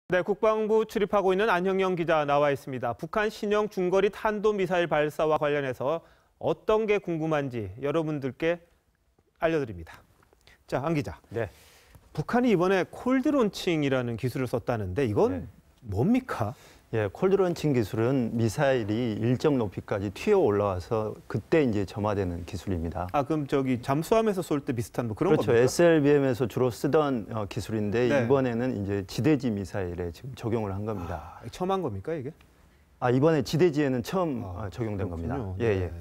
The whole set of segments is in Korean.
네, 국방부 출입하고 있는 안형영 기자 나와 있습니다. 북한 신형 중거리 탄도미사일 발사와 관련해서 어떤 게 궁금한지 여러분들께 알려드립니다. 자, 안 기자. 네. 북한이 이번에 콜드 론칭이라는 기술을 썼다는데 이건 네. 뭡니까? 예, 콜드 론칭 기술은 미사일이 일정 높이까지 튀어 올라와서 그때 이제 점화되는 기술입니다. 아, 그럼 저기 잠수함에서 쏠 때 비슷한 뭐 그런 그렇죠. 겁니까? SLBM에서 주로 쓰던 기술인데 네. 이번에는 이제 지대지 미사일에 지금 적용을 한 겁니다. 처음 한 겁니까, 이게? 이번에 지대지에는 처음 적용된 그렇군요. 겁니다. 네.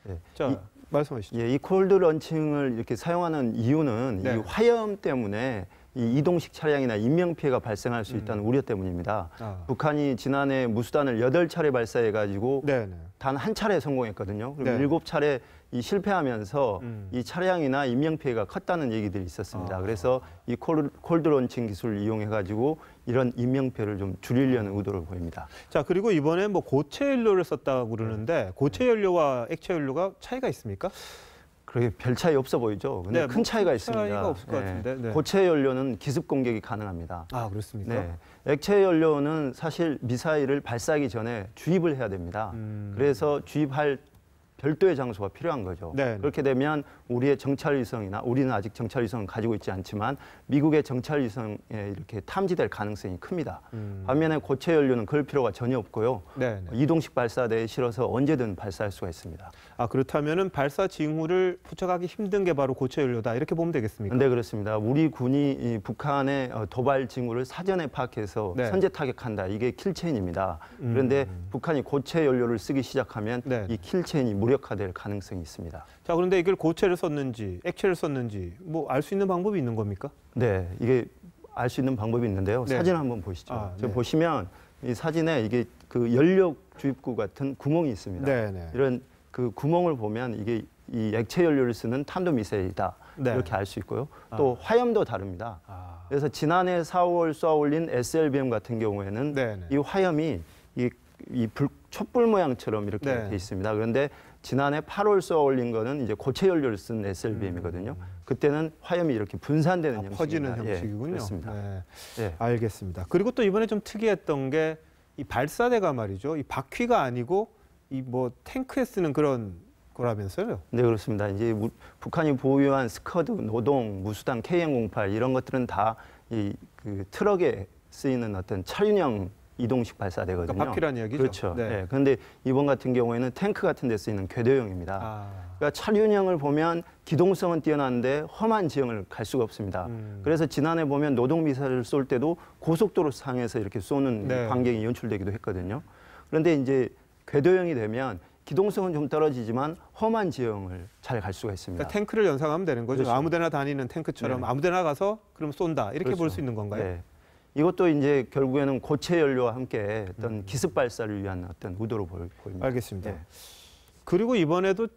예. 자, 말씀하시죠. 이 콜드 런칭을 이렇게 사용하는 이유는 네. 이 화염 때문에 이 이동식 차량이나 인명 피해가 발생할 수 있다는 우려 때문입니다. 북한이 지난해 무수단을 8차례 발사해가지고 네네. 단 한 차례 성공했거든요. 그럼 네. 7차례 실패하면서 이 차량이나 인명 피해가 컸다는 얘기들이 있었습니다. 그래서 이 콜드 런칭 기술을 이용해가지고 이런 인명 피해를 좀 줄이려는 의도를 보입니다. 자, 그리고 이번에 뭐 고체 연료를 썼다고 그러는데 고체 연료와 액체 연료가 차이가 있습니까? 그렇게 별 차이 없어 보이죠. 근데 네, 큰 차이가 있습니다. 차이가 없을 것 같은데. 네. 고체 연료는 기습 공격이 가능합니다. 아, 그렇습니까? 네. 액체 연료는 사실 미사일을 발사하기 전에 주입을 해야 됩니다. 그래서 주입할 별도의 장소가 필요한 거죠. 네. 그렇게 되면 우리의 정찰위성이나 우리는 아직 정찰위성을 가지고 있지 않지만 미국의 정찰위성에 이렇게 탐지될 가능성이 큽니다. 반면에 고체 연료는 그럴 필요가 전혀 없고요. 네. 이동식 발사대에 실어서 언제든 발사할 수가 있습니다. 아, 그렇다면은 발사 징후를 포착하기 힘든 게 바로 고체 연료다 이렇게 보면 되겠습니까? 네, 그렇습니다. 우리 군이 이 북한의 도발 징후를 사전에 파악해서 네. 선제 타격한다. 이게 킬체인입니다. 그런데 북한이 고체 연료를 쓰기 시작하면 네. 이 킬체인이 무력화될 가능성이 있습니다. 자, 그런데 이걸 고체를 썼는지 액체를 썼는지 뭐 알 수 있는 방법이 있는 겁니까? 네, 이게 알 수 있는 방법이 있는데요. 네. 사진 한번 보시죠. 네. 보시면 이 사진에 이게 그 연료 주입구 같은 구멍이 있습니다. 네. 이런 그 구멍을 보면 이게 이 액체 연료를 쓰는 탄도미사일이다. 네. 이렇게 알 수 있고요. 또 화염도 다릅니다. 그래서 지난해 4월 쏘아 올린 SLBM 같은 경우에는 네네. 이 화염이 촛불 모양처럼 이렇게 네. 돼 있습니다. 그런데 지난해 8월 쏘아 올린 거는 이제 고체 연료를 쓴 SLBM이거든요. 그때는 화염이 이렇게 분산되는 형식입니다. 퍼지는 형식이군요. 그렇습니다. 네. 알겠습니다. 그리고 또 이번에 좀 특이했던 게 이 발사대가 말이죠. 이 바퀴가 아니고 이 뭐 탱크에 쓰는 그런 거라면서요? 네, 그렇습니다. 이제 북한이 보유한 스커드, 노동, 무수단, KN-08 이런 것들은 다 그 트럭에 쓰이는 어떤 차륜형 이동식 발사대거든요. 그러니까 바퀴란 이야기죠. 그렇죠. 네. 네. 그런데 이번 같은 경우에는 탱크 같은 데 쓰이는 궤도형입니다. 그러니까 차륜형을 보면 기동성은 뛰어난데 험한 지형을 갈 수가 없습니다. 그래서 지난해 보면 노동 미사일을 쏠 때도 고속도로 상에서 이렇게 쏘는 네. 광경이 연출되기도 했거든요. 그런데 이제 궤도형이 되면 기동성은 좀 떨어지지만 험한 지형을 잘 갈 수가 있습니다. 그러니까 탱크를 연상하면 되는 거죠. 그렇죠. 아무데나 다니는 탱크처럼 네. 아무데나 가서 그럼 쏜다 이렇게 그렇죠. 볼 수 있는 건가요? 네. 이것도 이제 결국에는 고체 연료와 함께 어떤 기습 발사를 위한 어떤 의도로 보입니다. 알겠습니다. 네. 그리고 이번에도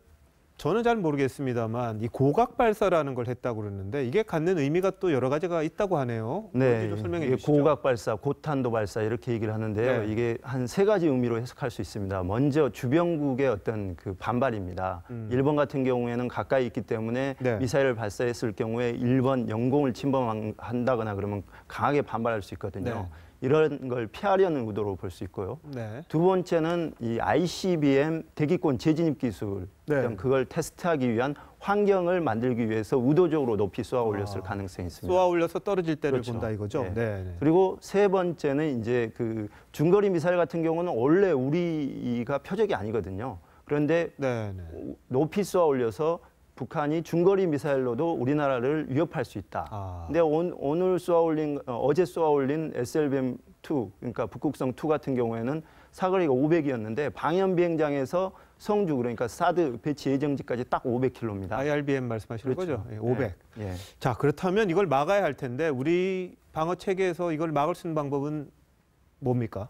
저는 잘 모르겠습니다만 이 고각 발사라는 걸 했다고 그러는데 이게 갖는 의미가 또 여러 가지가 있다고 하네요. 네, 좀 설명해 이게 주시죠. 고각 발사, 고탄도 발사 이렇게 얘기를 하는데요. 네. 이게 한 3가지 의미로 해석할 수 있습니다. 먼저 주변국의 어떤 그 반발입니다. 일본 같은 경우에는 가까이 있기 때문에 네. 미사일을 발사했을 경우에 일본 영공을 침범한다거나 그러면 강하게 반발할 수 있거든요. 네. 이런 걸 피하려는 의도로 볼 수 있고요. 네. 두 번째는 이 ICBM 대기권 재진입 기술, 네. 그걸 테스트하기 위한 환경을 만들기 위해서 의도적으로 높이 쏘아 올렸을 가능성이 있습니다. 쏘아 올려서 떨어질 때를 그렇죠. 본다 이거죠. 네. 네. 그리고 세 번째는 이제 그 중거리 미사일 같은 경우는 원래 우리가 표적이 아니거든요. 그런데 네. 높이 쏘아 올려서 북한이 중거리 미사일로도 우리나라를 위협할 수 있다. 근데 오늘 어제 쏘아 올린 SLBM-2, 그러니까 북극성-2 같은 경우에는 사거리가 500이었는데 방연 비행장에서 성주, 그러니까 사드 배치 예정지까지 딱 500km입니다. IRBM 말씀하시는 그렇죠. 거죠? 예, 500. 네. 자, 그렇다면 이걸 막아야 할 텐데 우리 방어 체계에서 이걸 막을 수 있는 방법은 뭡니까?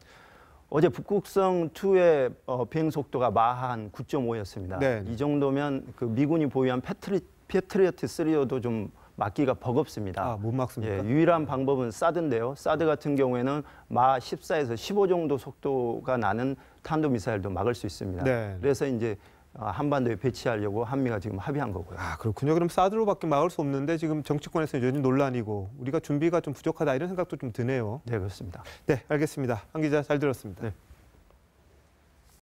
어제 북극성-2의 비행 속도가 마한 9.5였습니다. 네. 이 정도면 그 미군이 보유한 패트리어트3여도 좀 막기가 버겁습니다. 못 막습니까? 예, 유일한 방법은 사드인데요. 사드 같은 경우에는 마 14에서 15 정도 속도가 나는 탄도미사일도 막을 수 있습니다. 네. 그래서 이제 한반도에 배치하려고 한미가 지금 합의한 거고요. 아, 그렇군요. 그럼 사드로밖에 막을 수 없는데 지금 정치권에서 여전히 논란이고 우리가 준비가 좀 부족하다 이런 생각도 좀 드네요. 네, 그렇습니다. 네, 알겠습니다. 한 기자 잘 들었습니다. 네.